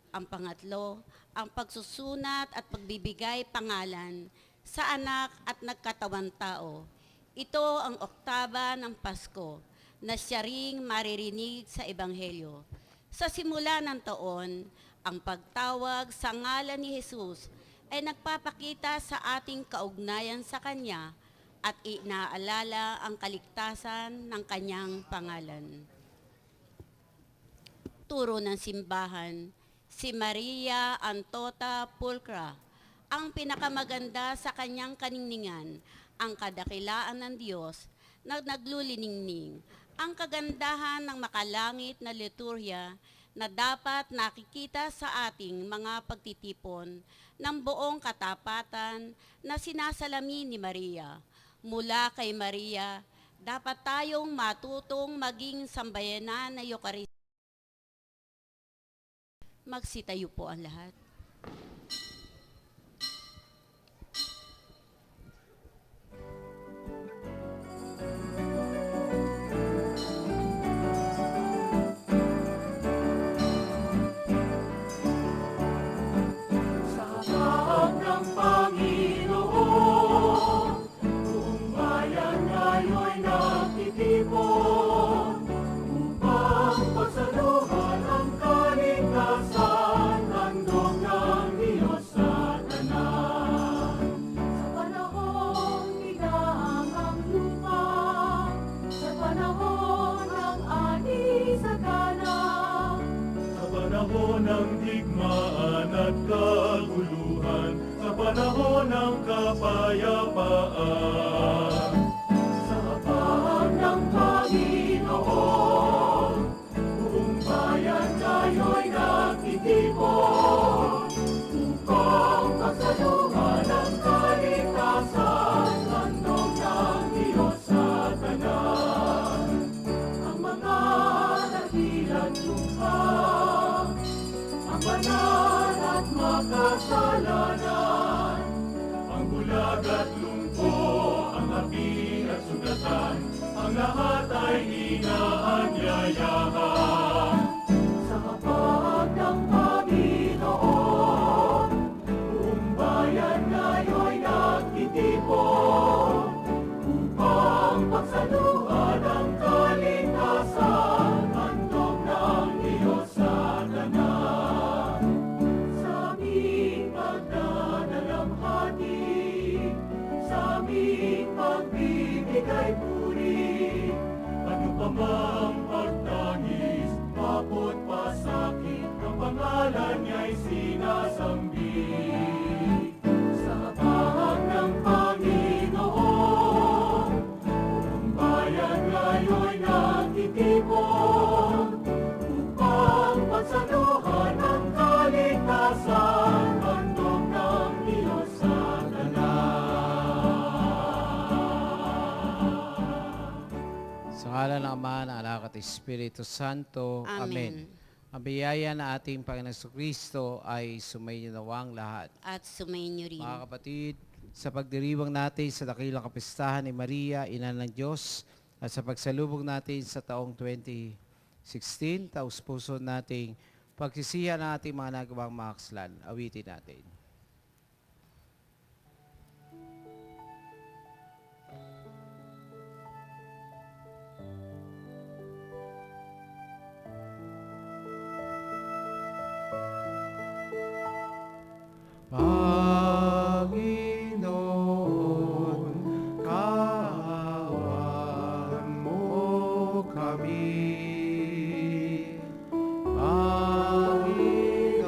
Ang pangatlo, ang pagsusunat at pagbibigay pangalan sa anak at nagkatawang tao. Ito ang oktaba ng Pasko na siya ring maririnig sa Ebanghelyo. Sa simula ng taon, ang pagtawag sa ngalan ni Jesus ay nagpapakita sa ating kaugnayan sa Kanya at inaalala ang kaligtasan ng Kanyang pangalan. Turo ng simbahan, si Maria Antota Pulcra, ang pinakamaganda sa kanyang kaningningan, ang kadakilaan ng Diyos na nagluliningning, ang kagandahan ng makalangit na liturhya na dapat nakikita sa ating mga pagtitipon ng buong katapatan na sinasalamin ni Maria. Mula kay Maria, dapat tayong matutong maging sambayanan na Eucharistia. Magsitayo po ang lahat. Sa hawak ng Panginoon, buong bayan ngayon'y nagtitipon upang pagsaluhan ang kaligtasan, handog ng Diyos sa tanan. Sa panahon biglaang ang lupa, sa panahon ng ani sa kanan, sa panahon ng digmaan at kaguluhan, sa panahon ng kapayapaan. Sa habag ng Panginoon, buong bayan ngayon'y nagtitipon upang pagsaluhan ang kaligtasan, handog ng Diyos sa tanan. Ang mga dakilang lukhang, ang banal at makasalanan, ang bulag at lungko, ang api at sugatan, ang lahat ay inaanyayahan. Sa hapag ng Panginoon, buong bayan ngayon'y nagtitipon upang pagsaluhan ang kaligtasan, handog ng Diyos sa tanan. Sa aming pagdadalamhati, sa aming pagbibigay puri, ano pa mang pagtangis, kapot pasakit, ang pangalan niya'y sinasambit. Sa habag ng Panginoon, buong bayan ngayon'y nagtitipon upang pagsaluhan ang kaligtasan, handog ng Diyos sa tanan. Sa ngalan ng Ama, ng Anak at Espiritu Santo. Amen. Ang biyaya na ating Panginoon Kristo ay sumainyo nawang lahat. At sumainyo rin. Mga kapatid, sa pagdiriwang natin sa dakilang kapistahan ni Maria, Ina ng Diyos, at sa pagsalubog natin sa taong 2016, taos puso nating pagsisihan ng ating mga nagawang mga kasalanan. Awitin natin. Panginoon, kaawaan mo kami. Panginoon,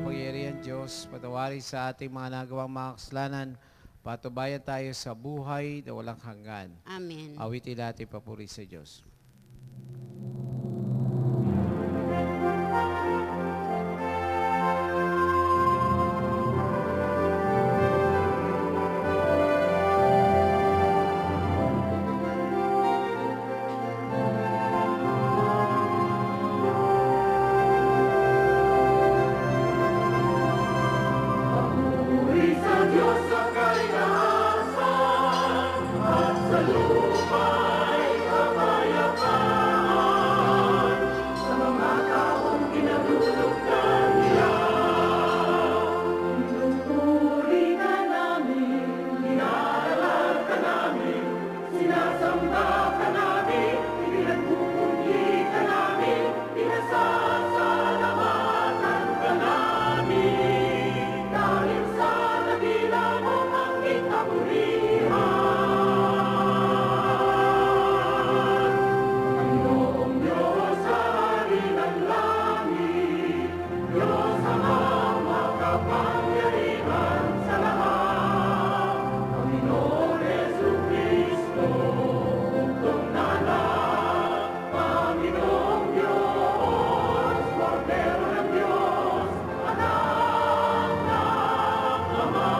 makapangyarihan Diyos, patawarin sa ating mga nagawang mga kasalanan, patubayan tayo sa buhay na walang hanggan. Amen. Awitin natin papuri sa Diyos. Puri sa Diyos sa kalikasan at sa lupa'y kapayapaan sa mga taong pinagulugtan niya. Pinupuri ka namin, inaalal ka namin, sinasamba ka namin, pinagpupunyi ka namin, pinasasalamatan ka namin. Dahil sa nabila mo ang ikapurihan. Panginoong Diyos sa hari ng langit, Diyos amang makapangyarihan sa lahat. Panginoon Jesucristo, bugtong na lahat. Panginoong Diyos, Kordero ng Diyos, Anak ng Ama.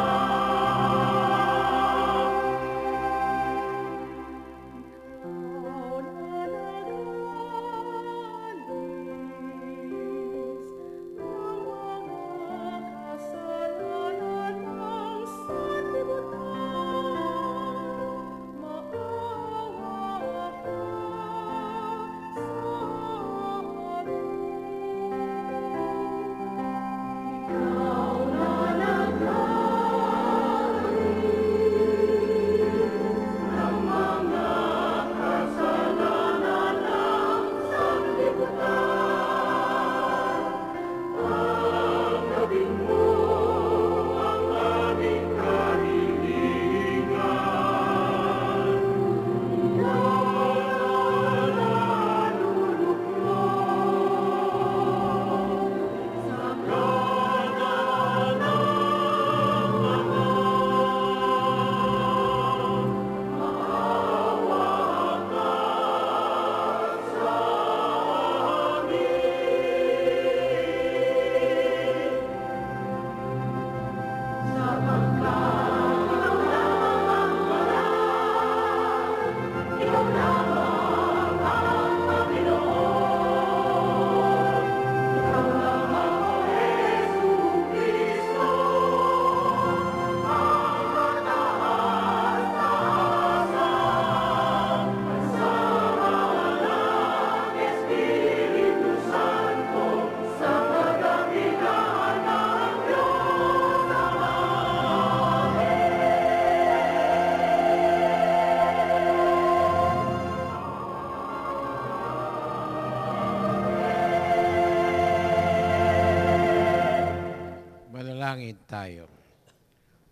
Manalangin tayo.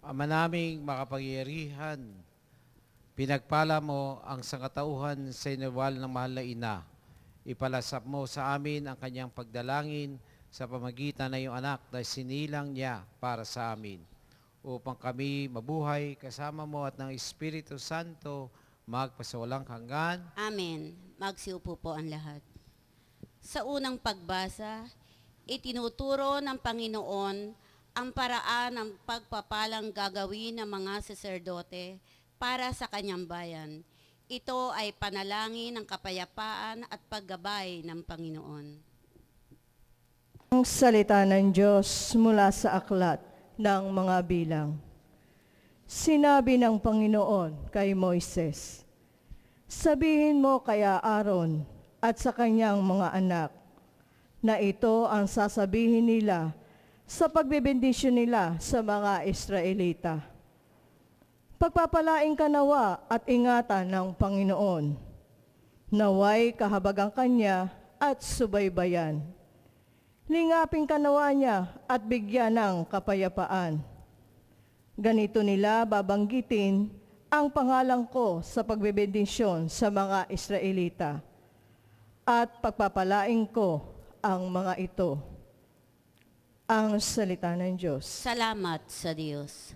Ama naming makapangyarihan, pinagpala mo ang sangkatauhan sa inawal ng mahal na ina. Ipalasap mo sa amin ang kanyang pagdalangin sa pamagitan ng iyong anak na sinilang niya para sa amin. Upang kami mabuhay kasama mo at ng Espiritu Santo magpasawalang hanggan. Amen. Magsiupo po ang lahat. Sa unang pagbasa, itinuturo ng Panginoon ang paraan ng pagpapalang gagawin ng mga saserdote para sa kanyang bayan. Ito ay panalangin ng kapayapaan at paggabay ng Panginoon. Ang salita ng Diyos mula sa aklat ng mga bilang. Sinabi ng Panginoon kay Moises, sabihin mo kaya Aaron at sa kanyang mga anak, na ito ang sasabihin nila sa pagbebendisyon nila sa mga Israelita. Pagpapalain ka nawa at ingatan ng Panginoon. Naway kahabagang kanya at subaybayan. Lingapin ka nawa niya at bigyan ng kapayapaan. Ganito nila babanggitin ang pangalan ko sa pagbebendisyon sa mga Israelita. At pagpapalain ko ang mga ito. Ang salita ng Diyos. Salamat sa Diyos.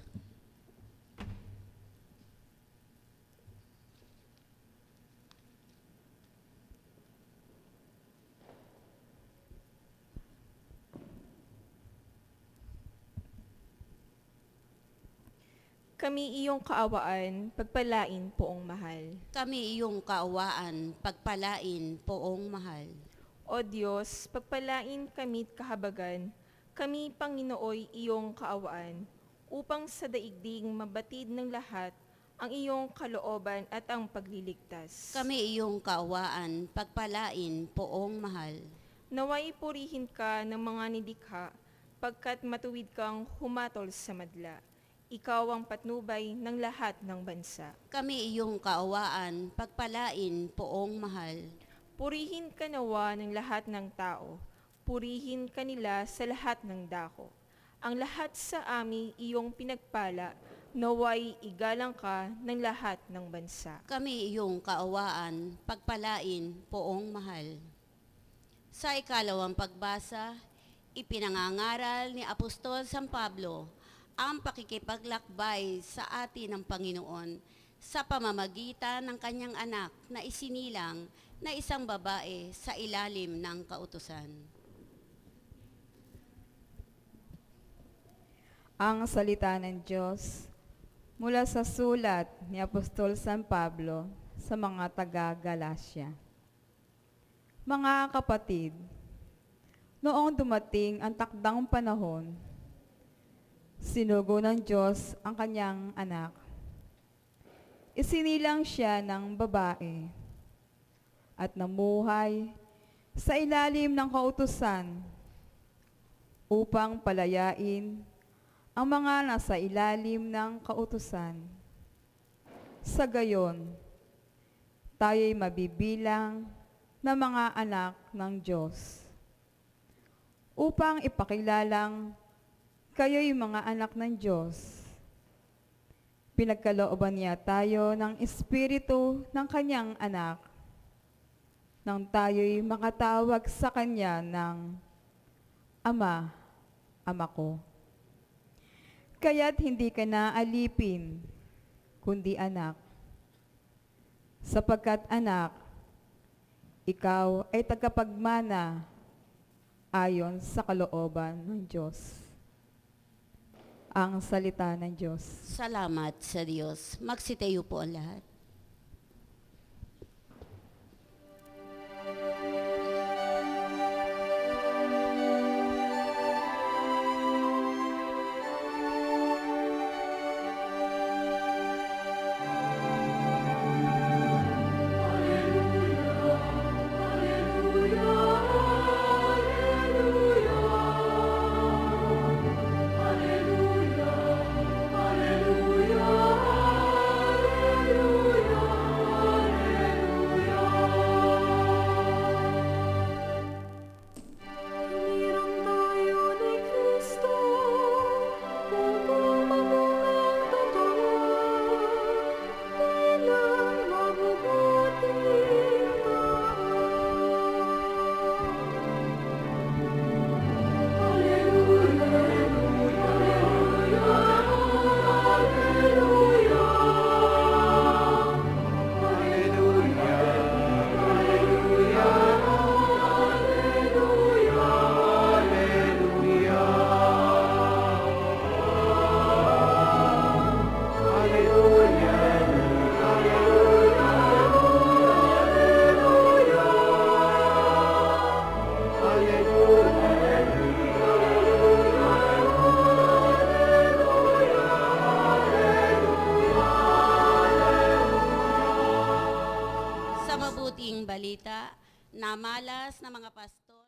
Kami iyong kaawaan, pagpalain poong mahal. Kami iyong kaawaan, pagpalain poong mahal. O Diyos, pagpalain kami't kahabagan, kami Panginooy iyong kaawaan, upang sa daigdig mabatid ng lahat ang iyong kalooban at ang pagliligtas. Kami iyong kaawaan, pagpalain poong mahal. Naway purihin ka ng mga nidikha, pagkat matuwid kang humatol sa madla. Ikaw ang patnubay ng lahat ng bansa. Kami iyong kaawaan, pagpalain poong mahal. Purihin ka nawa ng lahat ng tao, purihin ka nila sa lahat ng dako. Ang lahat sa amin iyong pinagpala, naway igalang ka ng lahat ng bansa. Kami iyong kaawaan, pagpalain poong mahal. Sa ikalawang pagbasa, ipinangangaral ni Apostol San Pablo ang pakikipaglakbay sa atin ng Panginoon sa pamamagitan ng kanyang anak na isinilang na isang babae sa ilalim ng kautusan. Ang salita ng Diyos mula sa sulat ni Apostol San Pablo sa mga taga-Galasya. Mga kapatid, noong dumating ang takdang panahon, sinugo ng Diyos ang kanyang anak. Isinilang siya ng babae at namuhay sa ilalim ng kautusan upang palayain ang mga nasa ilalim ng kautusan. Sa gayon, tayo'y mabibilang na mga anak ng Diyos. Upang ipakilalang kayo'y mga anak ng Diyos. Pinagkalooban niya tayo ng Espiritu ng kanyang anak, nang tayo'y makatawag sa kanya ng Ama, Ama ko. Kaya't hindi ka na alipin, kundi anak. Sapagkat anak, ikaw ay tagapagmana ayon sa kalooban ng Diyos. Ang salita ng Diyos. Salamat sa Diyos. Magsitayo po ang lahat. Sa mabuting balita, namalas na mga pastor.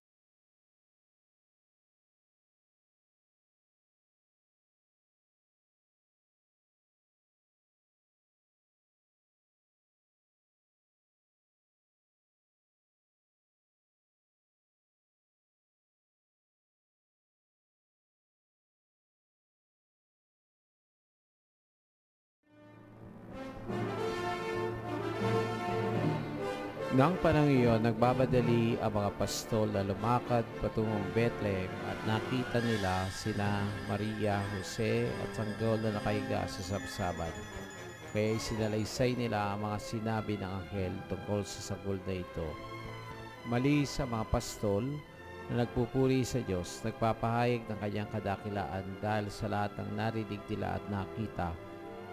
Nang panahon iyon, nagbabadali ang mga pastol na lumakad patungong Bethlehem at nakita nila sina Maria, Jose at sanggol na nakahiga sa sabsaban. Kaya sinalaysay nila ang mga sinabi ng anghel tungkol sa sanggol na ito. Mali sa mga pastol na nagpupuri sa Diyos, nagpapahayag ng kanyang kadakilaan dahil sa lahat ng narinig nila at nakita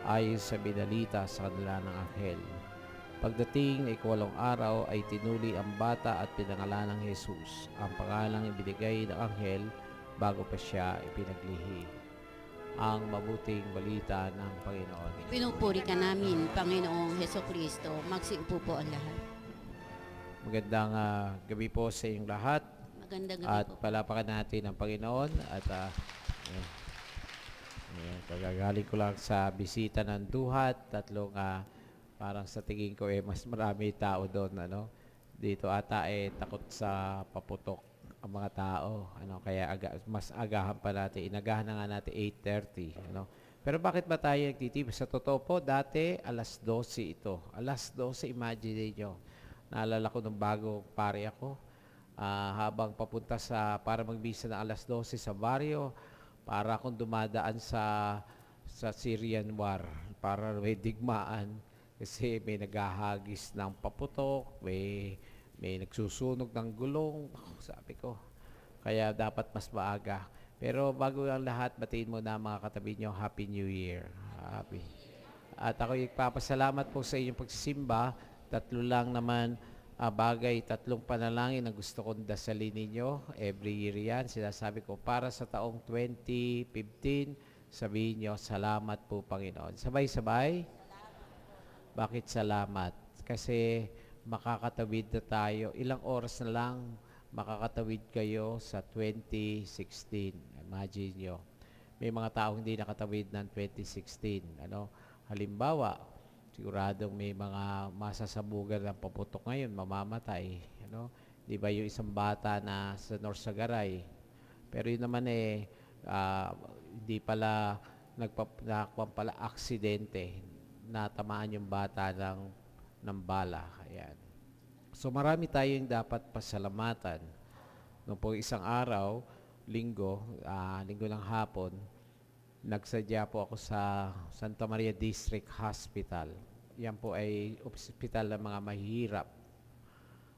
ayon sa binalita sa kanila ng anghel. Pagdating ng ikawalong araw ay tinuli ang bata at pinangalan ng Jesus, ang pangalang ibinigay ng anghel bago pa siya ipinaglihi. Ang mabuting balita ng Panginoon. Pinupuri ka namin, Panginoong Hesukristo. Magsiupo po ang lahat. Magandang gabi po sa inyong lahat. Magandang gabi At po. palapakan natin ang Panginoon. At kagagaling ko lang sa bisita ng Duhat. Tatlong parang sa tingin ko mas marami tao doon. Dito ata takot sa paputok ang mga tao. Kaya mas agahan pa natin. Inagahan na nga natin 8:30. Pero bakit ba tayo nagtitipid? Sa totoo po, dati alas 12 ito. Alas 12, imagine nyo. Naalala ko nung bago pare ako. Habang papunta para magbisa ng alas 12 sa baryo, para akong dumadaan sa Syrian war. Para may digmaan. Kasi may naghahagis ng paputok, may nagsusunog ng gulong. Sabi ko, kaya dapat mas maaga. Pero bago ang lahat, batiin mo na mga katabi nyo, Happy New Year. Happy. At ako ipapasalamat po sa inyong pagsisimba. Tatlo lang naman tatlong panalangin na gusto kong dasalin ninyo. Every year yan. Sinasabi ko, para sa taong 2015, sabihin nyo, salamat po Panginoon. Sabay-sabay. Bakit salamat? Kasi makakatawid na tayo. Ilang oras na lang makakatawid kayo sa 2016. Imagine nyo. May mga taong hindi nakatawid ng 2016. Halimbawa, siguradong may mga masasabugan ng paputok ngayon, mamamatay. Di ba yung isang bata na sa Norsagaray? Pero yun naman hindi pala nagpapala pala aksidente. Natamaan yung bata ng bala. Ayan. So marami tayong dapat pasalamatan. Noong po isang araw, linggo ng hapon, nagsadya po ako sa Santa Maria District Hospital. Yan po ay ospital ng mga mahihirap.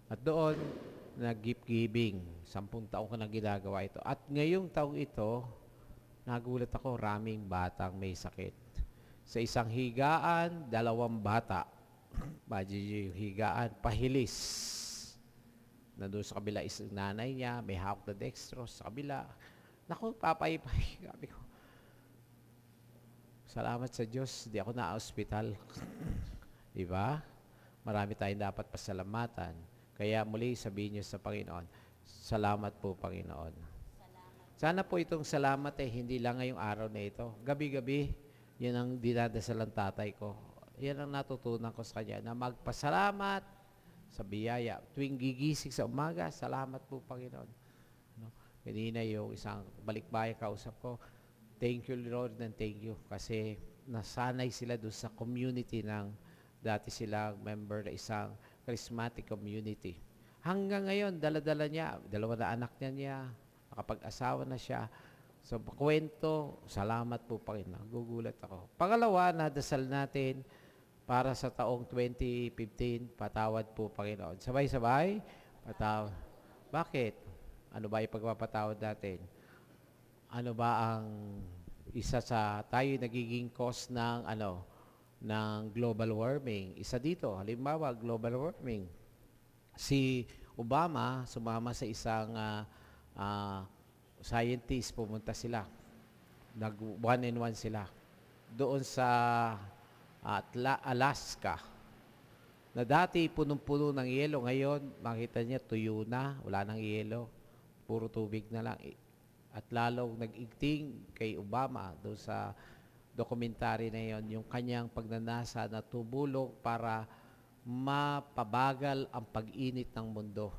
At doon, nag-gift giving. 10 taong ko na ginagawa ito. At ngayong taong ito, nagulat ako, raming batang may sakit. Sa isang higaan, 2 bata. Imagine yung higaan, pahilis. Nandun sa kabila isang nanay niya, may hawak na dextrose sa kabila. Naku, papay-pay. Sabi ko, salamat sa Diyos, di ako na-hospital. Diba? Marami tayong dapat pasalamatan. Kaya muli sabihin niyo sa Panginoon, salamat po Panginoon. Sana po itong salamat hindi lang ngayong araw na ito. Gabi-gabi, yan ang dinadasal ng tatay ko. Yan ang natutunan ko sa kanya, na magpasalamat sa biyaya. Tuwing gigising sa umaga, salamat po Panginoon. Kanina yung isang balikbayan kausap ko, thank you Lord and thank you. Kasi nasanay sila doon sa community ng dati silang member na isang charismatic community. Hanggang ngayon, dala-dala niya, 2 na anak niya, nakapag-asawa na siya. So, kwento, salamat po Panginoon. Gugulat ako. Pangalawa, nadasal natin para sa taong 2015, patawad po Panginoon. Sabay-sabay, patawad. Bakit? Ano ba yung pagpapatawad natin? Ano ba ang isa sa tayo nagiging cause ng global warming? Isa dito, halimbawa, global warming. Si Obama, sumama sa isang scientist, pumunta sila. Nag-1-on-1 sila. Doon sa Alaska, na dati punong-puno ng yelo, ngayon makita niya tuyo na, wala nang yelo, puro tubig na lang. At lalong nag-igting kay Obama doon sa dokumentary na yon, yung kanyang pagnanasa na tumulong para mapabagal ang pag-init ng mundo.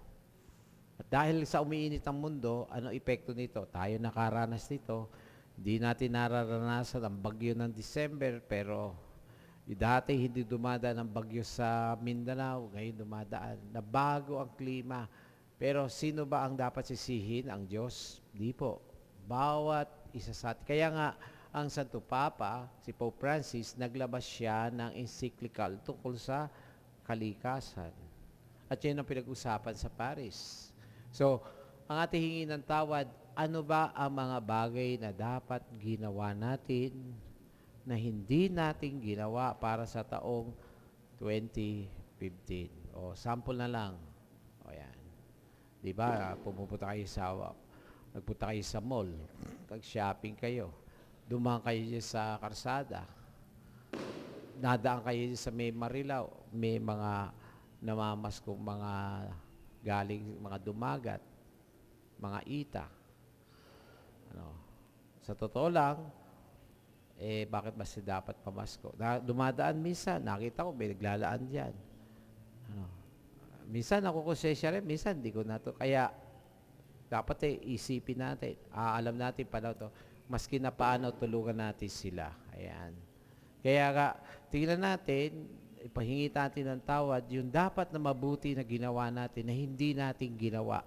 At dahil sa umiinit ang mundo, ano epekto nito? Tayo nakaranas nito. Hindi natin nararanasan ang bagyo ng December, pero dati hindi dumadaan ang bagyo sa Mindanao, ngayon dumadaan. Nabago ang klima. Pero sino ba ang dapat sisihin? Ang Diyos? Di po. Bawat isa sa atin. Kaya nga, ang Santo Papa, si Pope Francis, naglabas siya ng encyclical tungkol sa kalikasan. At yan ang pinag-usapan sa Paris. So, ang ating hingi ng tawad, ano ba ang mga bagay na dapat ginawa natin na hindi natin ginawa para sa taong 2015? O, sample na lang. O, yan. Diba, nagpunta kayo sa mall, nag-shopping kayo, dumaan kayo sa karsada, nadaan kayo sa may Marilao, may mga namamaskong mga galing, mga dumagat, mga ita. Sa totoo lang, bakit ba dapat pamasko? Dumadaan minsan, nakita ko, may naglalaan dyan. Minsan ako konsensya rin, minsan hindi ko na to. Kaya, dapat isipin natin, alam natin paano to, maski na paano tulungan natin sila. Ayan. Kaya nga, tingnan natin, ipahingi natin ng tawad, yung dapat na mabuti na ginawa natin na hindi natin ginawa.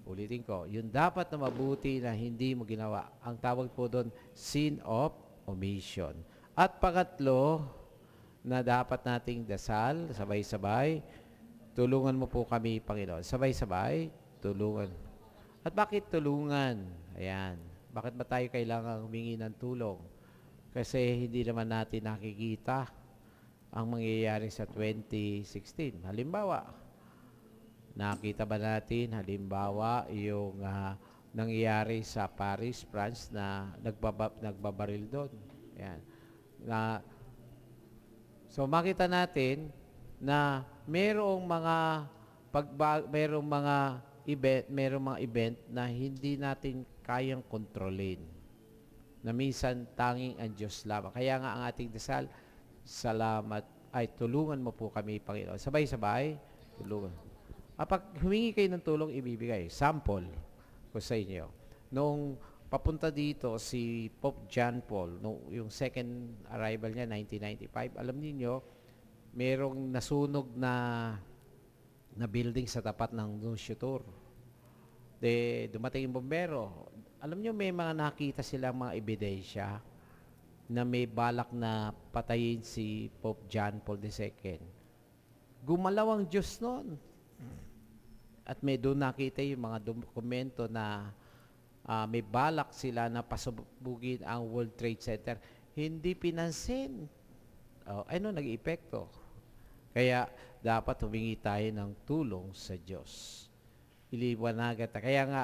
Ulitin ko, yung dapat na mabuti na hindi mo ginawa. Ang tawag po doon, sin of omission. At pangatlo, na dapat nating dasal, sabay-sabay, tulungan mo po kami, Panginoon. Sabay-sabay, tulungan. At bakit tulungan? Ayan. Bakit ba tayo kailangan humingi ng tulong? Kasi hindi naman natin nakikita ang mangyayari sa 2016. Halimbawa, nakita ba natin, halimbawa, yung nangyayari sa Paris, France, na nagbabaril doon? Ayan. So makita natin na merong mga event na hindi natin kayang kontrolin. Na minsan tanging ang Diyos lamang. Kaya nga ang ating dasal, salamat, ay tulungan mo po kami, Panginoon. Sabay-sabay, tulungan. Pag humingi kayo ng tulong, ibibigay. Sample ko sa inyo. Noong papunta dito si Pope John Paul, yung second arrival niya, 1995, alam niyo, merong nasunog na building sa tapat ng Nuncio Tour. Dumating yung bombero. Alam niyo, may mga nakita silang mga ebidensya na may balak na patayin si Pope John Paul II. Gumalaw ang Diyos noon. At may doon nakita yung mga dokumento na may balak sila na pasubugin ang World Trade Center. Hindi pinansin. Nag-epekto. Kaya dapat humingi tayo ng tulong sa Diyos. Iliwanagan. Kaya nga,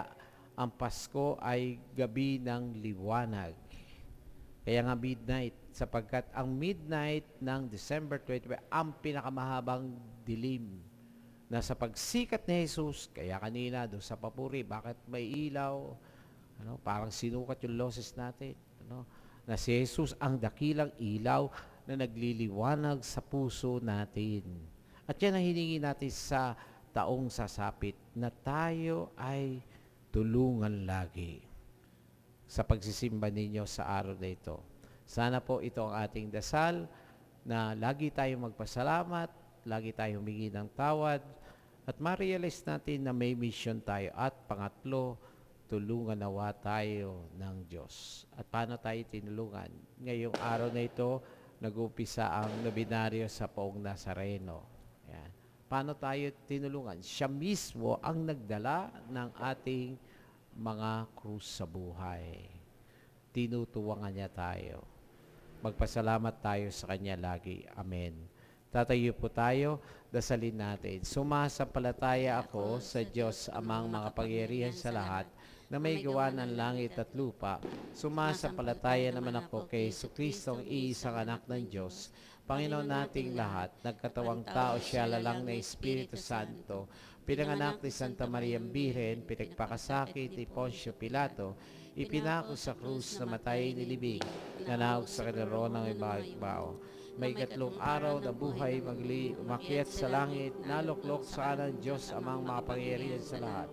ang Pasko ay gabi ng liwanag. Kaya nga midnight, sapagkat ang midnight ng December 25 ang pinakamahabang dilim na sa pagsikat ni Jesus, kaya kanina doon sa papuri, bakit may ilaw? Parang sinukat yung loses natin. Na si Jesus ang dakilang ilaw na nagliliwanag sa puso natin. At yan ang hiningi natin sa taong sasapit, na tayo ay tulungan lagi sa pagsisimba ninyo sa araw na ito. Sana po ito ang ating dasal, na lagi tayong magpasalamat, lagi tayong humingi ng tawad, at ma-realize natin na may mission tayo. At pangatlo, tulungan nawa tayo ng Diyos. At paano tayo tinulungan? Ngayong araw na ito, nag-upisa ang nobinaryo sa Poong Nazareno. Ayan. Paano tayo tinulungan? Siya mismo ang nagdala ng ating mga krus sa buhay. Tinutuwangan niya tayo. Magpasalamat tayo sa Kanya lagi. Amen. Tatayo po tayo, dasalin natin. Sumasampalataya ako sa Diyos amang makapangyarihan sa lahat, na may gawa ng langit at lupa. Sumasampalataya naman ako kay Jesucristo, ang iisang anak ng Diyos, Panginoon nating lahat. Nagkatawang tao siya, lalang na Espiritu Santo, pinanganak ni Santa Maria Birhen, pinagpakasakit ni Poncio Pilato, ipinako sa krus, namatay, nilibing, nanawag sa kanero ng ibagbao. May 3 araw na buhay, umakyat sa langit, naluklok sa kanan Diyos amang makapangyarihan sa lahat.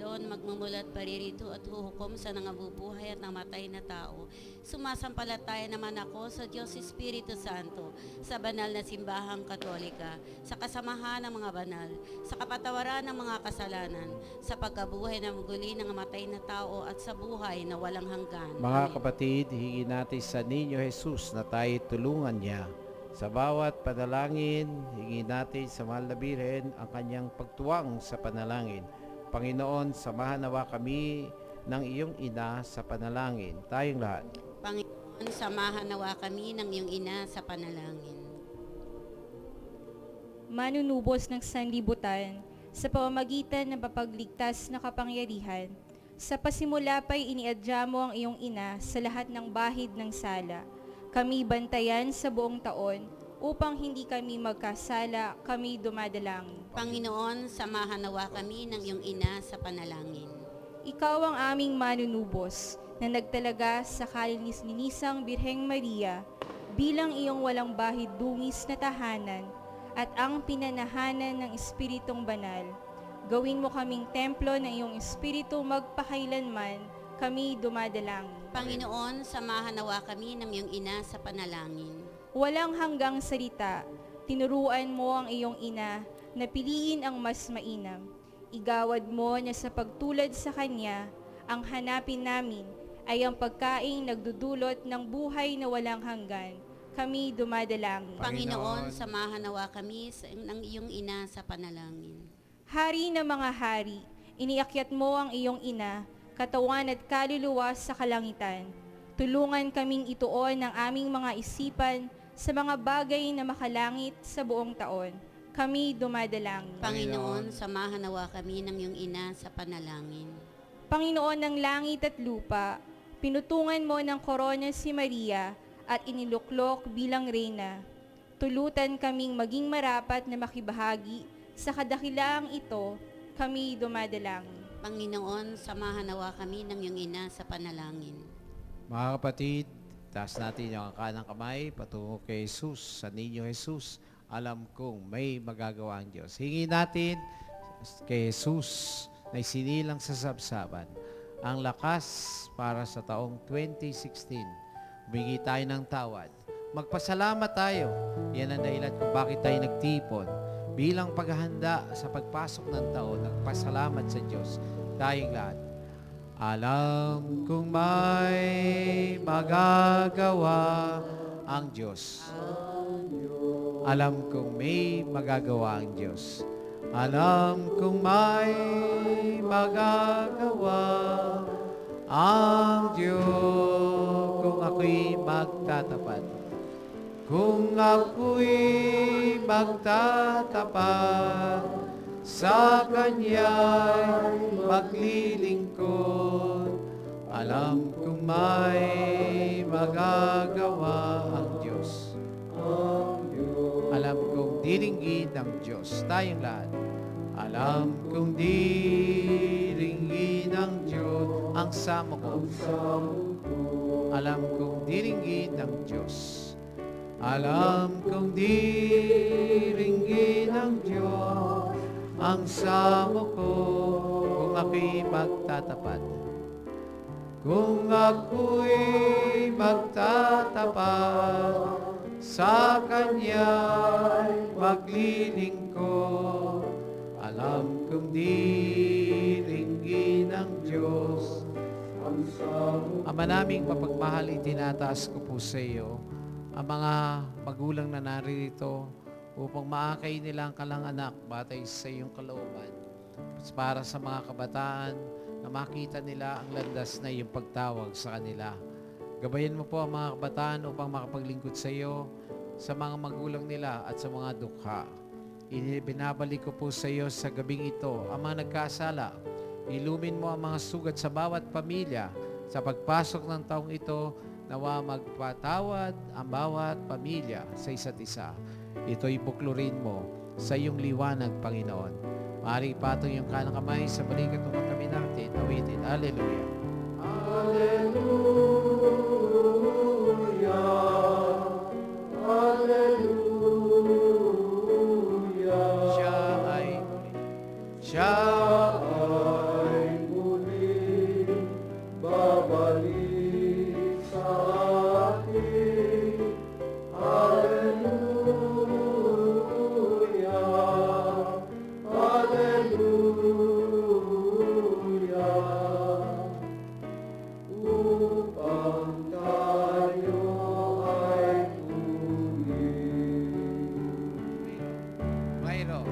doon magmumulat paririto at huhukom sa nangabubuhay at namatay na tao. Sumasampalataya naman ako sa Diyos Espiritu Santo, sa banal na simbahang katolika, sa kasamahan ng mga banal, sa kapatawaran ng mga kasalanan, sa pagkabuhay na muli ng namatay na tao at sa buhay na walang hanggan. Mga Amen. kapatid, hingin natin sa Ninyo Jesus na tayo tulungan niya. Sa bawat panalangin, hingin natin sa Mahal na Birhen ang kanyang pagtuwang sa panalangin. Panginoon, samahan nawa kami ng iyong ina sa panalangin. Tayong lahat. Panginoon, samahan nawa kami ng iyong ina sa panalangin. Manunubos ng sanlibutan sa pamamagitan ng mapagligtas na kapangyarihan. Sa pasimula pa'y iniadya mo ang iyong ina sa lahat ng bahid ng sala. Kami bantayan sa buong taon upang hindi kami magkasala, kami dumadalangin. Panginoon, samahan nawa kami ng iyong ina sa panalangin. Ikaw ang aming manunubos na nagtalaga sa kalinis-linisang Birheng Maria bilang iyong walang bahid dungis na tahanan at ang pinanahanan ng Espiritong Banal. Gawin mo kaming templo ng iyong Espiritu magpakailanman, kami dumadalangin. Panginoon, samahan nawa kami ng iyong ina sa panalangin. Walang hanggang salita, tinuruan mo ang iyong ina na piliin ang mas mainam. Igawad mo na sa pagtulad sa kanya, ang hanapin namin ay ang pagkaing nagdudulot ng buhay na walang hanggan. Kami dumadalangin. Panginoon, samahan nawa kami ng iyong ina sa panalangin. Hari ng mga hari, iniakyat mo ang iyong ina, katawan at kaluluwa sa kalangitan. Tulungan kaming ituon ang aming mga isipan sa mga bagay na makalangit sa buong taon. Kami dumadalangin. Panginoon, samahan nawa kami ng iyong ina sa panalangin. Panginoon ng langit at lupa, pinutungan mo ng korona si Maria at iniluklok bilang reyna. Tulutan kaming maging marapat na makibahagi sa kadakilaang ito, kami dumadalangin. Panginoon, samahan nawa kami ng iyong ina sa panalangin. Mga kapatid, taas natin yung kanang kamay patungo kay Jesus, sa Ninyo Jesus. Alam kong may magagawa ang Diyos. Hingin natin kay Jesus na isinilang sa sabsaban ang lakas para sa taong 2016. Humingi tayo ng tawad. Magpasalamat tayo. Yan ang dahilan kung bakit tayo nagtipon. Bilang paghahanda sa pagpasok ng taon, nagpasalamat sa Diyos. Tayong lahat. Alam kong may magagawa ang Diyos. Alam kong may magagawa ang Diyos. Alam kong may magagawa ang Diyos kung ako'y magtatapat. Kung ako'y magtatapat sa Kanya'y maglilingkod, alam kong may magagawa ang Diyos. Alam kong diringgin ng Diyos. Tayong lahat. Alam kong diringgin ng Diyos ang samo ko. Alam kong diringgin ng Diyos. Alam kong diringgin ng Diyos ang samo ko kung ako'y magtatapat. Kung ako'y magtatapat sa Kanya'y maglilingkod, alam kong diringgin ng Diyos. Ama naming mapagmahal, itinataas ko po sa iyo ang mga magulang na naririto upang maakay nila ang kalang anak batay sa iyong kalooban. Para sa mga kabataan na makita nila ang landas na iyong pagtawag sa kanila. Gabayan mo po ang mga kabataan upang makapaglingkod sa iyo, sa mga magulang nila at sa mga dukha. Binabalik ko po sa iyo sa gabing ito ang mga nagkasala. Ilumin mo ang mga sugat sa bawat pamilya. Sa pagpasok ng taong ito, nawa magpatawad ang bawat pamilya sa isa't isa. Ito'y buklurin mo sa iyong liwanag, Panginoon. Maaari ipatong yung kanang kamay sa balikat ng kami natin. Awitin. Hallelujah. Siya ay Cordero.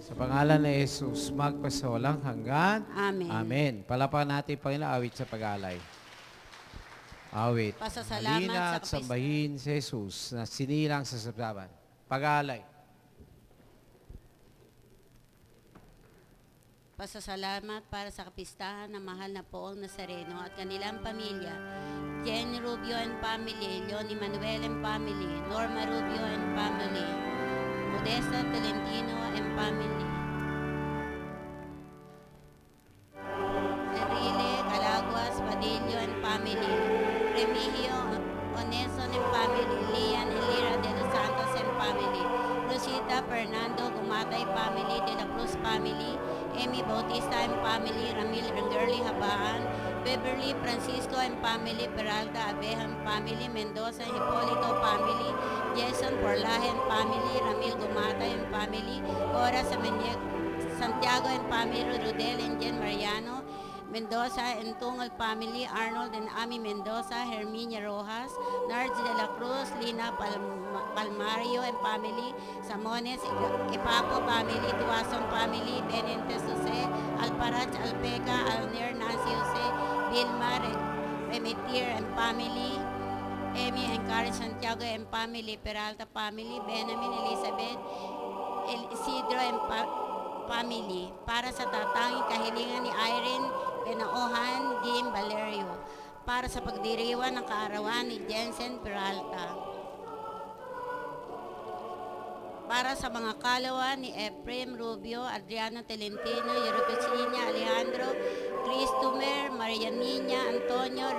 Sa pangalan ni Jesus, magpasawalang hanggan. Amen. Amen. Palapakan natin, Panginoon, awit sa pag-alay. Awit. Pasasalamat Halina sa at sambahin si Jesus na sinilang sa sabsaban. Pag-alay. Pasasalamat para sa kapistahan ng mahal na poong Nazareno at kanilang pamilya. Jenny Rubio and family, Leonie Manuel and family, Norma Rubio and family, Modesta Tolentino and family, Enrile Calaguas Padillo and family, Remigio Oneson and family, Lian Elira de los Santos and family, Rosita Fernando Gumatay family, De la Cruz family, Amy Bautista and family, Ramil Rangerly Habaan, Beverly Francisco and family, Peralta Abejan family, Mendoza Hipolito family, Jason Porlaje and family, Ramil Gumata and family, Cora Santiago and family, Rodel and Jen Mariano, Mendoza and Tungal family, Arnold and Ami Mendoza, Herminia Rojas, Nards de la Cruz, Lina Palmario and family, Samones, Ipapo family, Tuason family, Benentes Jose, Alparach, Alpeca, Alner, Nancy Jose, Vilma, Remetier and family, Amy and Karen Santiago and family, Peralta family, Benjamin Elizabeth, Isidro and family, para sa tatanging kahilingan ni Irene Penaohan, Jim Valerio, para sa pagdiriwan ng kaarawan ni Jensen Peralta, para sa mga kalawan ni Ephraim Rubio, Adriano Tolentino, Yorococina Alejandro, Chris Tumer, Maria Nina, Antonio,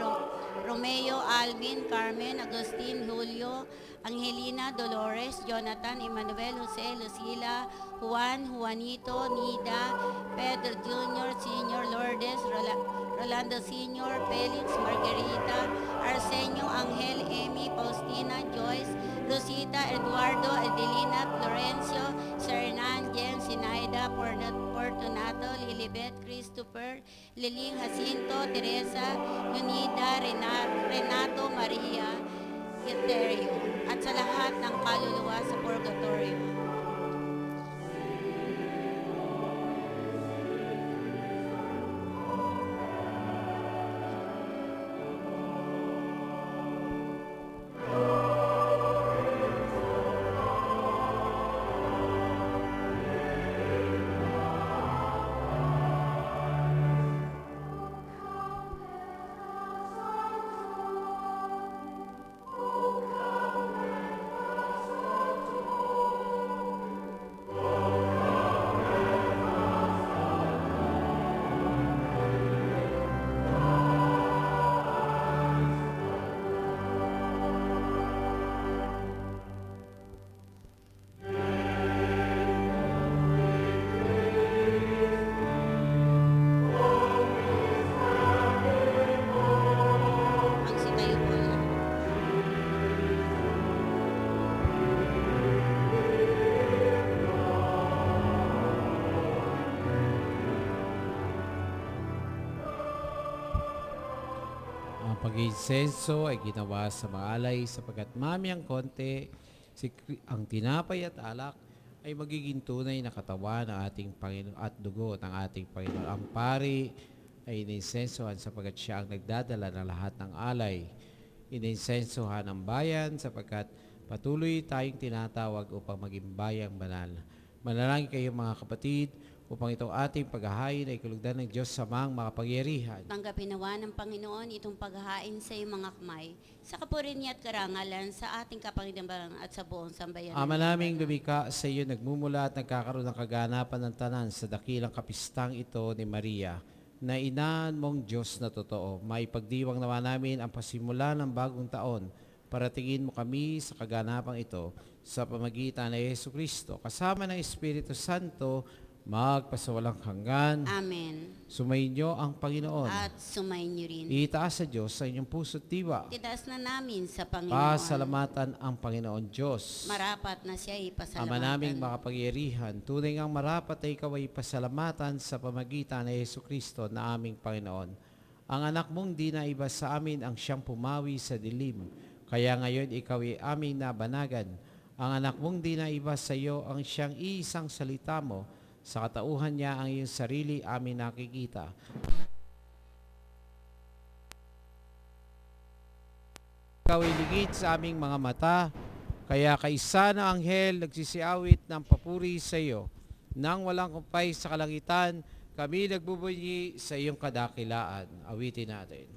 Romeo, Alvin, Carmen, Agustin, Julio, Angelina, Dolores, Jonathan, Emmanuel, Jose, Lucila, Juan, Juanito, Nida, Pedro Jr., Senior, Lourdes, Rolando Senior, Felix, Margarita, Arsenio, Angel, Amy, Faustina, Joyce, Rosita, Eduardo, Edelina, Florencio, Sernan, Jen, Sinaida, Fortunato, Lilibet, Christopher, Liling, Jacinto, Teresa, Lunida, Renato, Maria, Giterio, at sa lahat ng kaluluwa sa purgatorio. Ang sitayo po lang. Ang pag-insenso ay ginawa sa mga alay sapagkat mamayang konti ang tinapay at alak ay magiging tunay na katawan ng ating Panginoon at dugo ng ating Panginoon. Ang pari ay ininsensohan sapagkat siya ang nagdadala ng lahat ng alay. Ininsensohan ang bayan sapagkat patuloy tayong tinatawag upang maging bayang banal. Manalangin kayo mga kapatid upang itong ating paghahain ay kalugdan ng Diyos samang makapangyarihan. Tanggapin nawa ng Panginoon itong paghahain sa iyong mga kamay, sa kapurinya at karangalan sa ating kapanginabangan at sa buong sambayanan. Ama naming lumikha sa iyo, nagmumula at nagkakaroon ng kaganapan ng tanan sa dakilang kapistang ito ni Maria. na ina mong Diyos na totoo. Maipagdiwang nawa namin ang pasimula ng bagong taon. Paratingin mo kami sa kaganapang ito sa pamagitan ng Yesu Kristo. Kasama ng Espiritu Santo, magpasawalang hanggan. Amen. Sumainyo ang Panginoon. At sumayin niyo rin. Itaas sa Diyos sa inyong puso't tiwa. Itaas na namin sa Panginoon. Pasalamatan ang Panginoon Diyos. Marapat na siya ipasalamatan. Ama naming makapangyarihan, tunay ngang marapat ay ikaw ay pasalamatan sa pamagitan ng Yesu Kristo na aming Panginoon. Ang anak mong di na iba sa amin ang siyang pumawi sa dilim. Kaya ngayon ikaw ay aming nabanagan. Ang anak mong di na iba sa iyo ang siyang iisang salita mo. Sa katauhan niya ang iyong sarili amin nakikita. Ikaw ay ligid sa aming mga mata, kaya kaisa na anghel nagsisiawit ng papuri sa iyo. Nang walang kumpay sa kalangitan, kami nagbubunyi sa iyong kadakilaan. Awitin natin.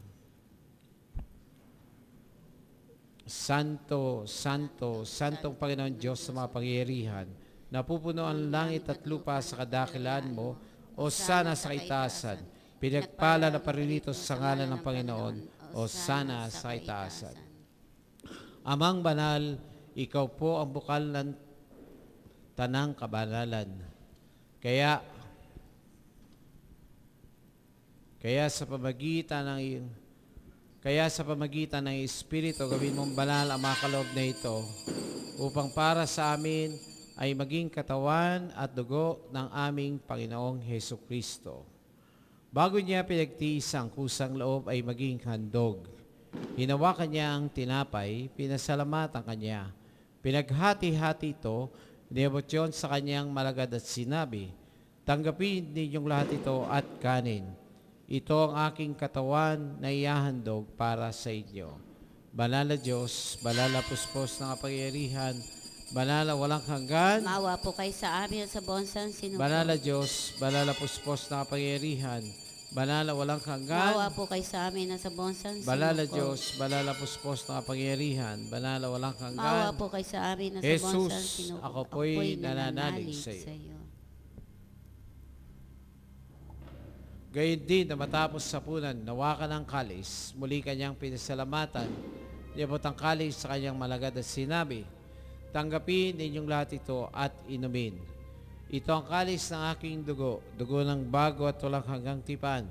Santo, Santo, Santong Panginoon Diyos sa mga pangyarihan, napupuno ang langit at lupa sa kadakilaan mo, o sana sa kaitaasan. Pinagpala na paririto sa ngalan ng Panginoon, o sana sa kaitaasan. Amang banal, ikaw po ang bukal ng tanang kabanalan. Kaya sa pamagitan ng Espiritu, gawin mong banal ang mga kaloob na ito, upang para sa amin ay maging katawan at dugo ng aming Panginoong Heso Kristo. Bago niya pinagtiis ang kusang loob ay maging handog. Hinawakan niya ang tinapay, pinasalamatan kanya. Pinaghati-hati ito, inabot yun sa kanyang malagad at sinabi, tanggapin ninyong lahat ito at kanin. Ito ang aking katawan na ihahandog para sa inyo. Banal na Diyos, banal na puspos ng kapangyarihan, banal na walang hanggan. Maawa po kayo sa amin at sa buong sansinuko. Banal na Diyos, banal na puspos ng kapangyarihan, banal na walang hanggan. Maawa po kayo sa amin at sa buong sansinuko. Banal na Diyos, banal na puspos ng kapangyarihan, banal na walang hanggan. Maawa po kayo sa amin at sa buong Jesus, sansinuko. ako po'y nananalig sa iyo. Gayon din na matapos sapunan, nawakan ang kalis, muli kanyang pinasalamatan, niabot ang kalis sa kanyang malagad at sinabi, tanggapin ninyong lahat ito at inumin. Ito ang kalis ng aking dugo, dugo ng bago at walang hanggang tipan,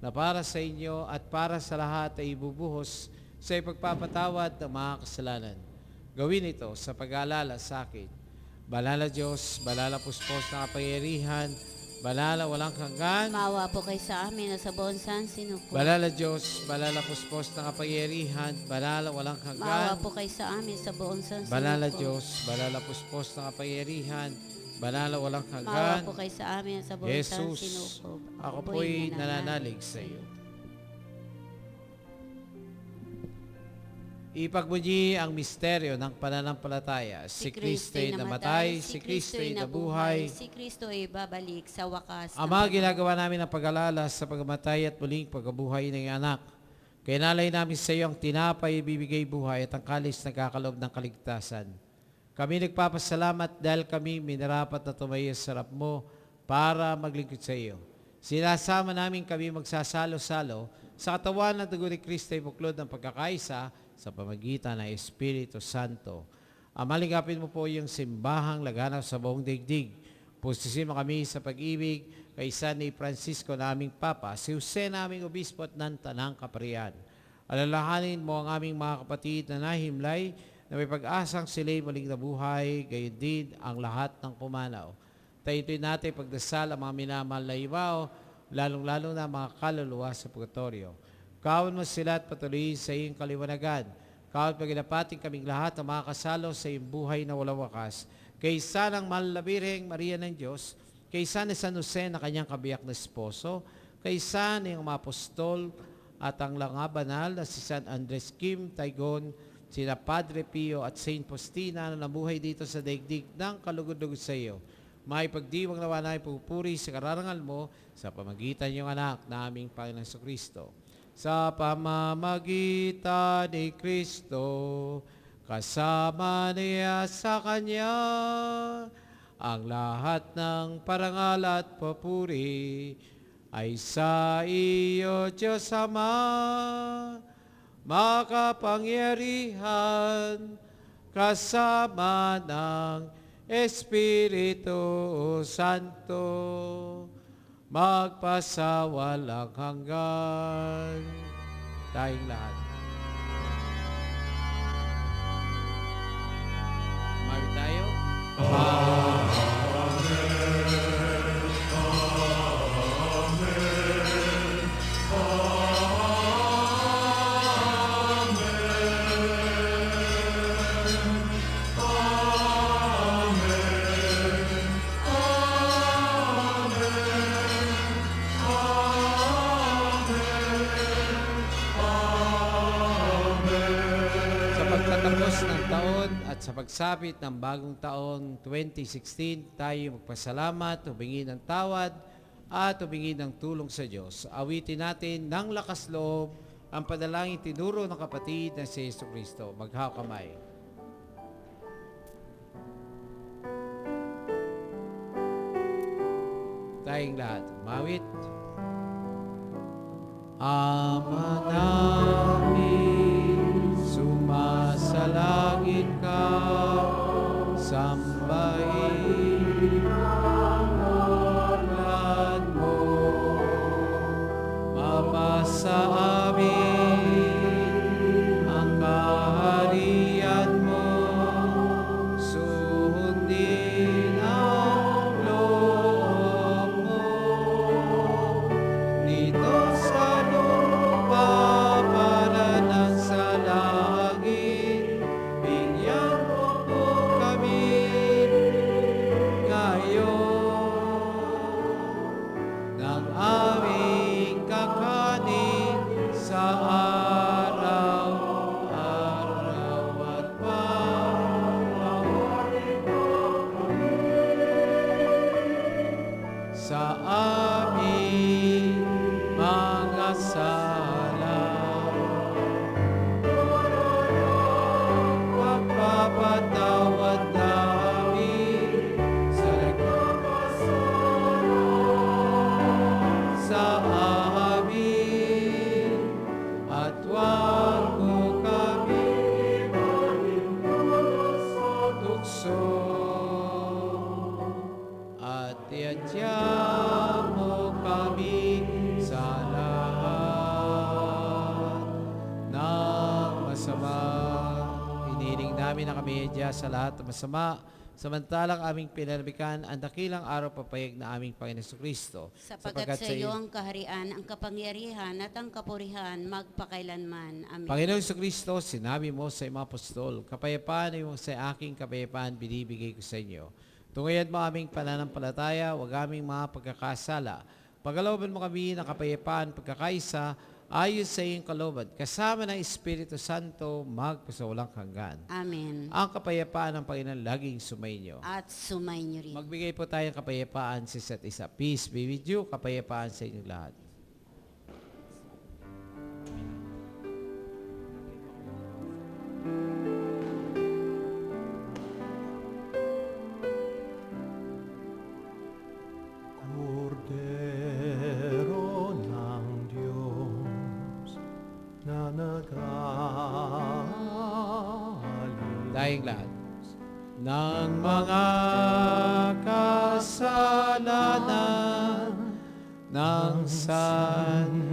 na para sa inyo at para sa lahat ay ibubuhos sa ipagpapatawad ng mga kasalanan. Gawin ito sa pag-aalala sa akin. Banal na Diyos, banal na puspos na kapangyarihan, banal na walang hanggan. Maawa po kayo sa amin at sa buong sansinuko. Banal na Diyos, banal na puspos na kapangyarihan, banal na walang hanggan. Maawa po kayo sa amin sa buong sansinuko. Banal na Diyos, banal na puspos na kapangyarihan, banal na walang Maawa hanggan. po kayo sa amin at sa buong Jesus, sansinuko. ako po'y nananalig sa iyo. Ipagmuli ang misteryo ng pananampalataya. Si Kristo'y namatay, si Kristo'y nabuhay. Si Kristo'y babalik sa wakas. Ama, ginagawa namin ang pag-alala sa pagkamatay at muling pagkabuhay ng iyong anak. Kaya nalay namin sa iyo ang tinapay, ibibigay buhay at ang kalis na kakaloob ng kaligtasan. Kami nagpapasalamat dahil kami minarapat na tumayo sa harap mo para maglingkod sa iyo. Sinasama namin kami magsasalo-salo sa katawan ng dugo ni Kristo ay buklod ng pagkakaisa sa pamagitan ng Espiritu Santo. Amalingapin mo po yung simbahang laganap sa buong digdig. Pustisin mo kami sa pag-ibig kaysa ni Francisco na aming Papa, si Jose na aming Obispo at ng Tanang Kaparian. Alalahanin mo ang aming mga kapatid na nahimlay na may pag-asang sila'y muling nabuhay, gayon din ang lahat ng pumanaw. Tayo natin pagdasal ang mga minamahal na ibaw, lalong-lalo na mga kaluluwa sa purgatorio. Kawan mo sila at patuloy sa iyong kaliwanagan. Kawan paginapating kaming lahat na makakasalo sa iyong buhay na walang wakas. Kaysa ng mahal na Birheng Maria ng Diyos, kaysa ni San Jose na kanyang kabiyak na esposo, kaysa ni mga apostol at ang langa banal na si San Andres Kim Taigon, sina Padre Pio at Saint Faustina na nabuhay dito sa daigdig ng kalugod-lugod sa iyo. May pagdiwang nawa na ipupuri sa kararangal mo sa pamagitan ng anak na aming Panginoon Kristo. Sa pamamagitan ni Kristo, kasama niya sa Kanya, ang lahat ng parangal at papuri ay sa iyo, Diyos Ama, makapangyarihan, kasama ng Espiritu Santo, magpasawalang hanggan. Tayong lahat. Mawid tayo. Sa pagtatapos ng taon at sa pagsapit ng bagong taong 2016, tayo magpasalamat, humingi ng tawad at humingi ng tulong sa Diyos. Awitin natin ng lakas loob ang panalangin tinuro ng kapatid na si Jesucristo. Maghakamay. Tayong lahat. Mawit. Ama namin, sumasalangit ka, sambahin ang ngalan mo, mapasa amin ang kaharian mo, sundin ang loob mo, dito sa lupa para ng sa langit. Bigyan mo po kami ngayon ng aming kakanin sa araw-araw at pagpapalin sa aming mga sala. Pagpapatawad namin sa nagkakasala sa amin, at huwag mo kami ipahimulos sa tukso, at iadya mo kami sa lahat ng masama. Hinihiling namin na kami iadya sa lahat ng masama, samantalang aming pinanambikan ang dakilang araw papayag na aming Panginoon Jesucristo. Sapagkat sa iyo ang kaharian, ang kapangyarihan at ang kapurihan magpakailanman. Amen. Panginoon Jesucristo, sinabi mo sa mga apostol, kapayapaan ay sa aking kapayapaan binibigay ko sa inyo. Tungayan mo aming pananampalataya, huwag aming mga pagkakasala. Pagkalooban mo kami ng kapayapaan, pagkakaisa, ayon sa iyong kalooban, kasama ng Espiritu Santo, magpasawalang hanggan. Amen. Ang kapayapaan ng Panginoon laging sumainyo. At sumainyo rin. Magbigay po tayo ng kapayapaan sa isa't isa. Peace be with you. Kapayapaan sa inyong lahat. Kordero ng Diyos na nag-aalay Tayong lahat. Ng mga kasalanan ng sanlibutan,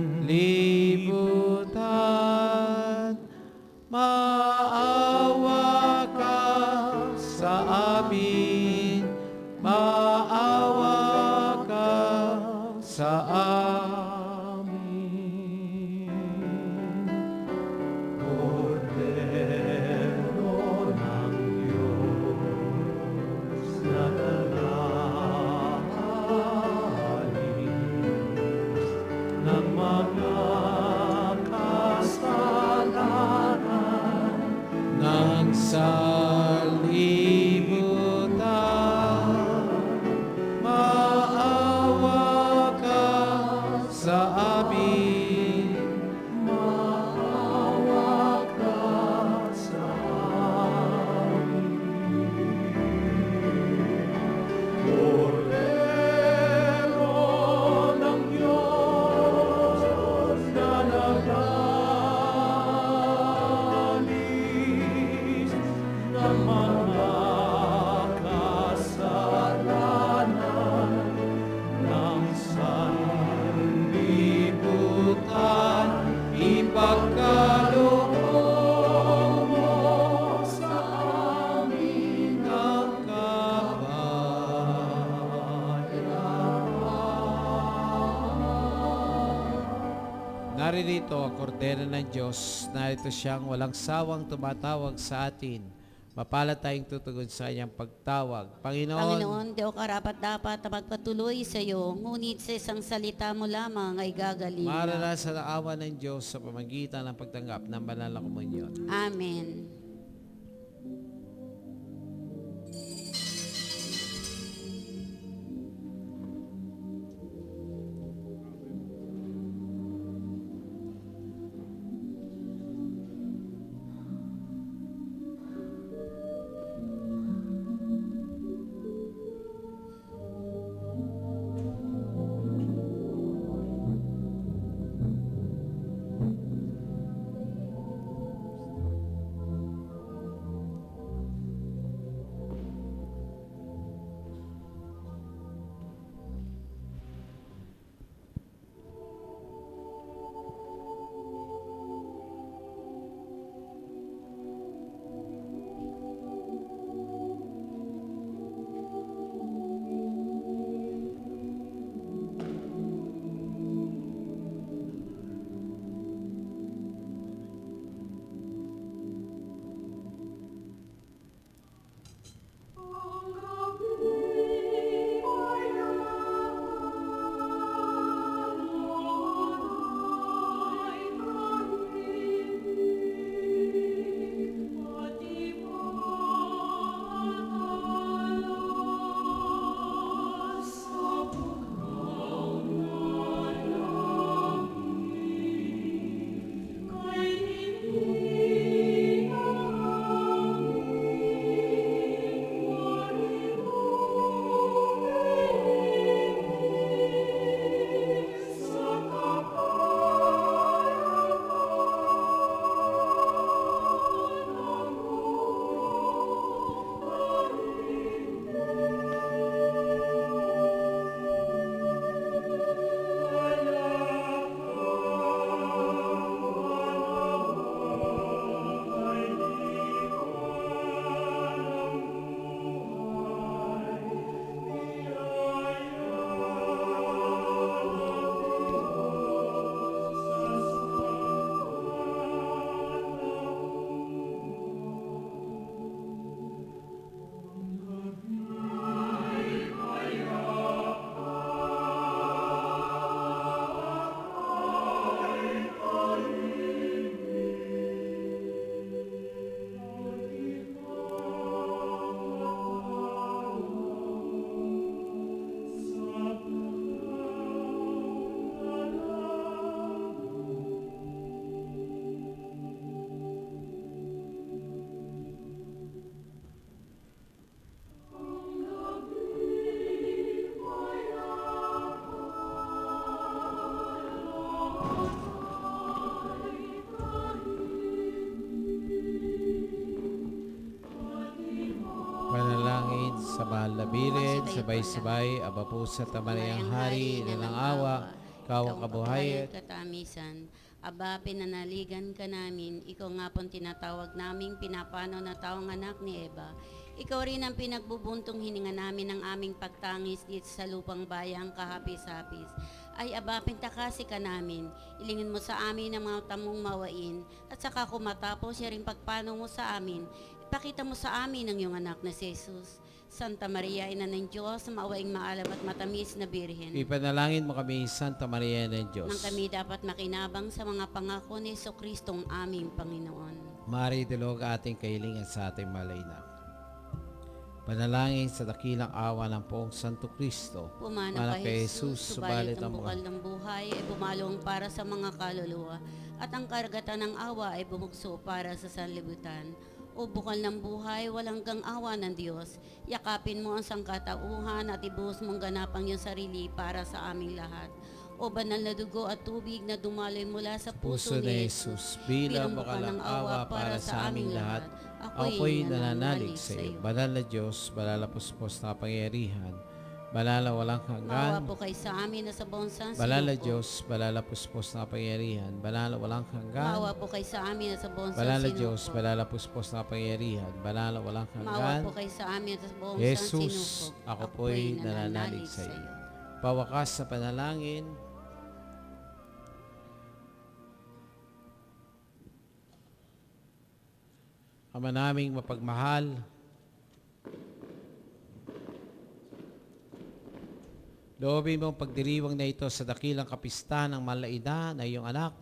maawa ka sa amin, maawa ka sa amin. Kordero ng Diyos na nag-aalis ng mga kasalanan ng sanlibutan, maawa ka sa amin, maawa ka sa amin. Kordero ng Diyos Naririto ang kordero ng Diyos, narito siyang walang sawang tumatawag sa atin. Mapalad tayong tutugon sa kanyang pagtawag. Panginoon, di ako karapat-dapat na magpatuloy sa iyo, ngunit sa isang salita mo lamang ay gagaling. maranasan ang awa ng Diyos sa pamagitan ng pagtanggap ng banal na komunyon. Amen. Panalangin sa mahal na Birin, sabay-sabay, Aba Pusa, Tamarayang Hari, na ng awa, Ikaw ang kabuhay at katamisan. Aba, pinanaligan ka namin, ikaw nga pong tinatawag naming pinapanaw na taong anak ni Eva. Ikaw rin ang pinagbubuntong hininga namin ng aming pagtangis dito sa lupang bayang kahapis-hapis. Ay aba, pintakasi ka namin. Ilingin mo sa amin ang mga tamong mawain. At saka kung matapos siya rin pagpanaw mo sa amin, ipakita mo sa amin ang iyong anak na si Jesus. Santa Maria, Ina ng Diyos, maawaing maalam at matamis na Birhen. ipanalangin mo kami, Santa Maria ng Diyos. Nang kami dapat makinabang sa mga pangako ni Jesucristo ang aming Panginoon. Mari dilog ating kahilingan sa ating malayna. Panalangin sa dakilang awa ng poong Santo Kristo. Pumanaw Mana kay kay Jesus, Jesus, subalit subalit ang ang bukal ng buhay ay bumalong para sa mga kaluluwa, at ang karagatan ng awa ay bumugso para sa sanlibutan. O bukal ng buhay, walang gang awa ng Diyos, yakapin mo ang sangkatauhan at ibuhos mong ganapang iyong sarili para sa aming lahat. O banal na dugo at tubig na dumaloy mula sa puso ni Jesus, bilang bukal ng awa para sa aming lahat, ako'y nananalig sa iyo. Banal na Diyos, banal na puspos na kapangyarihan, banal na walang Maawa hanggan, po kay sa amin na sa buong sansinuko. banal na Diyos, banal na puspos na kapangyarihan, banal na walang hanggan, Maawa po kay sa amin na sa buong banal na sansinuko. Diyos, banal na puspos na kapangyarihan, banal na walang Maawa hanggan. po kay sa amin at sa buong Jesus, sansinuko. ako po'y nananalig sa iyo. Pawakas sa panalangin, Ama naming mapagmahal, loobin mong pagdiriwang na ito sa dakilang kapistahan ng malaina na iyong anak,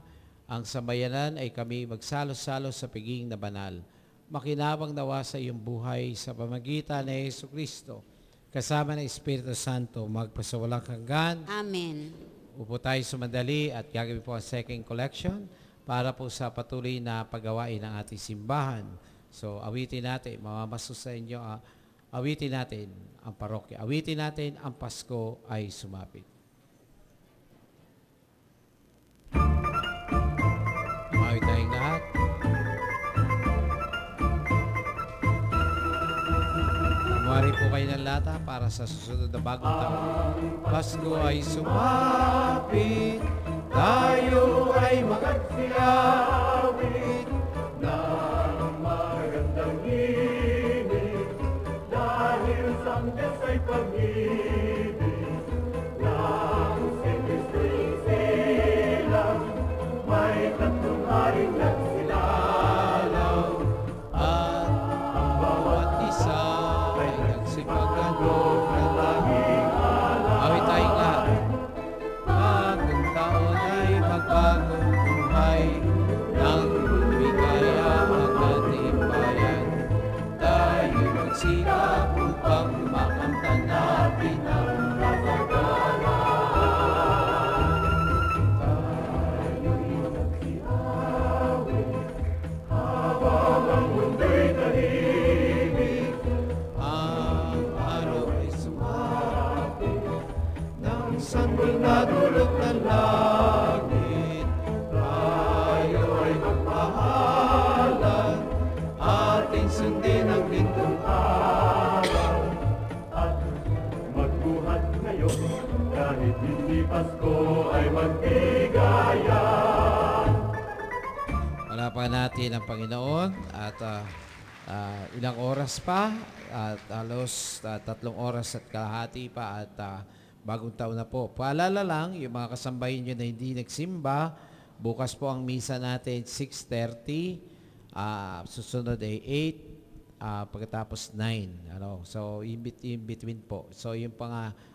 ang sambayanan ay kami magsalo-salo sa piging na banal. Makinabang nawa sa iyong buhay sa pamagitan ni Yesu Kristo, kasama ng Espiritu Santo, magpasawalang hanggan. Amen. Upo tayo sumandali at gagawin po ang second collection para po sa patuloy na paggawain ng ating simbahan. So, awitin natin, mamamaso sa inyo, awitin natin ang parokya. Awitin natin ang Pasko ay sumapit. Umawit tayong lahat. Kumari po kayo ng lata para sa susunod na bagong taon. Pasko ay sumapit, tayo ay magsilawit. Magandang ibig, dahil sa ang Diyos ay pag-ibig, nang si Kristo'y silang, may tatlong haring nagsilalaw. At ang bawat isa ay nagsipaghanap ng lahing awit tayong lahat. Bagong taon ay magbagong buhay, nang bigaya ang ating bayan. Tayo magsikap upang makamtan natin ang kasaganan. Tayo'y magsiawit Habang ang mundo'y tahimik, ang araw ay sumapit ng sanggol na dulot ng langit. Tayo ay magmahalan, ating sundin ang lingkong araw, at magbuhat ngayon, kahit hindi Pasko ay magbigayan. Palapakan natin ang Panginoon at ilang oras pa at halos 3 oras at kalahati pa at bagong taon na po. Paalala lang, yung mga kasambahin nyo na hindi nagsimba, bukas po ang misa natin 6:30, susunod ay 8, pagkatapos 9. So, in between po. So, yung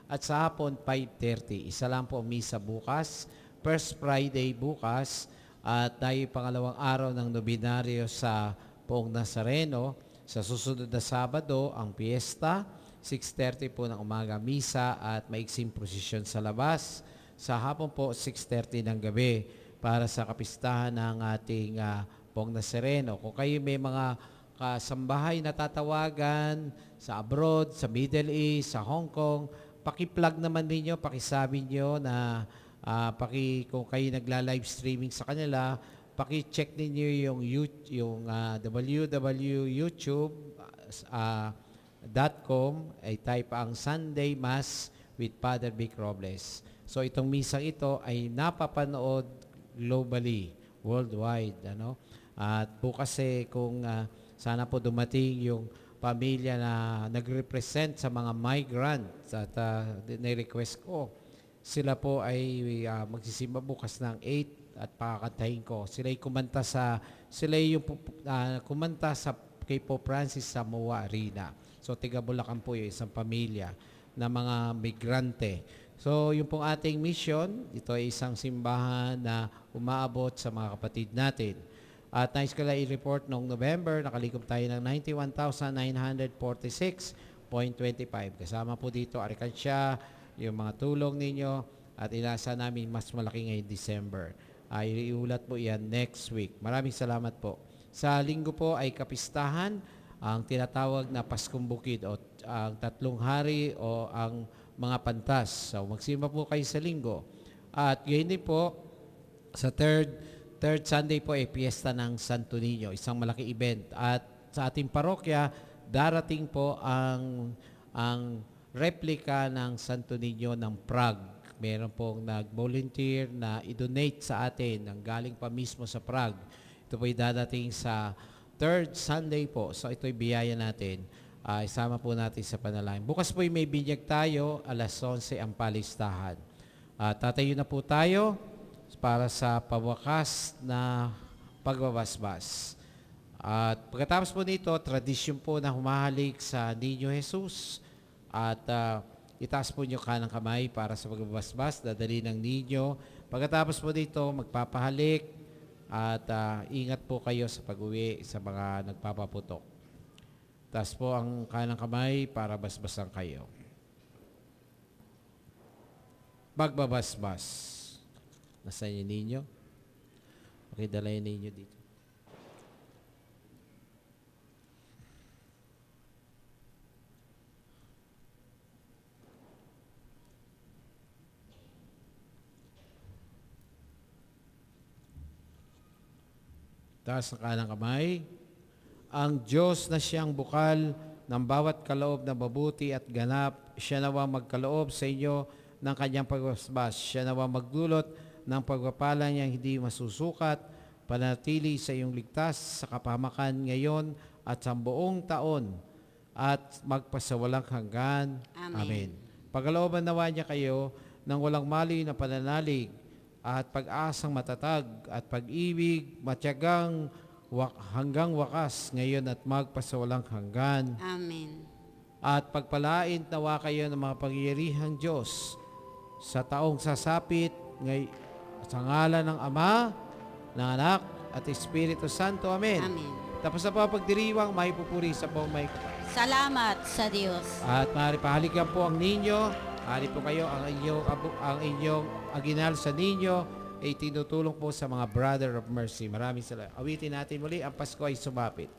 at sa hapon 5:30. Isa lang po ang misa bukas. First Friday bukas. At tayo pangalawang araw ng nobinaryo sa Poong Nazareno. Sa susunod na Sabado, ang piyesta, 6:30 po ng umaga misa at maiksing prosesyon sa labas. Sa hapon po, 6:30 ng gabi para sa kapistahan ng ating Poong Nazareno. Kung kayo may mga kasambahay na tatawagan sa abroad, sa Middle East, sa Hong Kong, paki-plug naman ninyo, pakisabi nyo na kung kayo nagla-live streaming sa kanila, paki-check ninyo yung www.youtube.com ay type ang Sunday Mass with Father Vic Robles. So itong misang ito ay napapanood globally, worldwide. At bukas kung sana po dumating yung pamilya na nag-represent sa mga migrants at ni-request ko, sila po ay magsisimba bukas ng 8 at pakakantahin ko. Sila ay kumanta sa kay Pope Francis sa Moa Arena. So tiga Bulacan po yung isang pamilya na mga migrante. So yung pong ating mission, ito ay isang simbahan na umaabot sa mga kapatid natin. At nais ko lang i-report noong November, nakalikom tayo ng 91,946.25. Kasama po dito, Arikansya, yung mga tulong ninyo, at inasa namin mas malaki ngayong December. Iulat po yan next week. Maraming salamat po. Sa linggo po ay kapistahan, ang tinatawag na Paskong Bukid o ang tatlong hari o ang mga pantas. So magsimba po kayo sa linggo. At ngayon din po, sa third Sunday po ay Fiesta ng Santo Niño, isang malaking event. At sa ating parokya, darating po ang replika ng Santo Niño ng Prague. Meron pong nag-volunteer na i-donate sa atin ng galing pa mismo sa Prague. Ito po ay dadating sa third Sunday po. So ito ay biyaya natin. Isama po natin sa panalangin. Bukas po ay may binyag tayo, alas 11 ang palistahan. Tatayo na po tayo para sa pawakas na pagbabasbas. At pagkatapos po nito, tradisyon po na humahalik sa Niño Jesus. At itaas po niyo kanang kamay para sa pagbabasbas, dadali ng Niño. Pagkatapos po dito, magpapahalik at ingat po kayo sa pag-uwi sa mga nagpapaputok. Taas po ang kanang kamay para basbasan kayo. Magbabasbas. Nasaan yung Niño? Okay, dala yung Niño dito. Taas ang kanang kamay. Ang Diyos na siyang bukal ng bawat kaloob na mabuti at ganap, siya nawa magkaloob sa inyo ng kanyang pagbasbas. Siya nawa magdulot ng pagpapala niyang hindi masusukat, panatili sa iyong ligtas sa kapahamakan ngayon at sa buong taon at magpasawalang hanggan. Amen. Pagkalooban nawa niya kayo ng walang mali na pananalig at pag-asang matatag at pag-ibig matyagang hanggang wakas ngayon at magpasawalang hanggan. Amen. At pagpalain nawa kayo ng mga pangyarihang Diyos sa taong sasapit sa ngalan ng Ama, ng Anak, at Espiritu Santo. Amen. Amen. Tapos na po ang pagdiriwang, may pupuri sa buong may kapal. Salamat sa Diyos. At maaari pahalikan po ang ninyo. Maaari po kayo ang inyong aginal sa ninyo ay tinutulong po sa mga Brother of Mercy. Maraming salamat. Awitin natin muli, ang Pasko ay sumapit.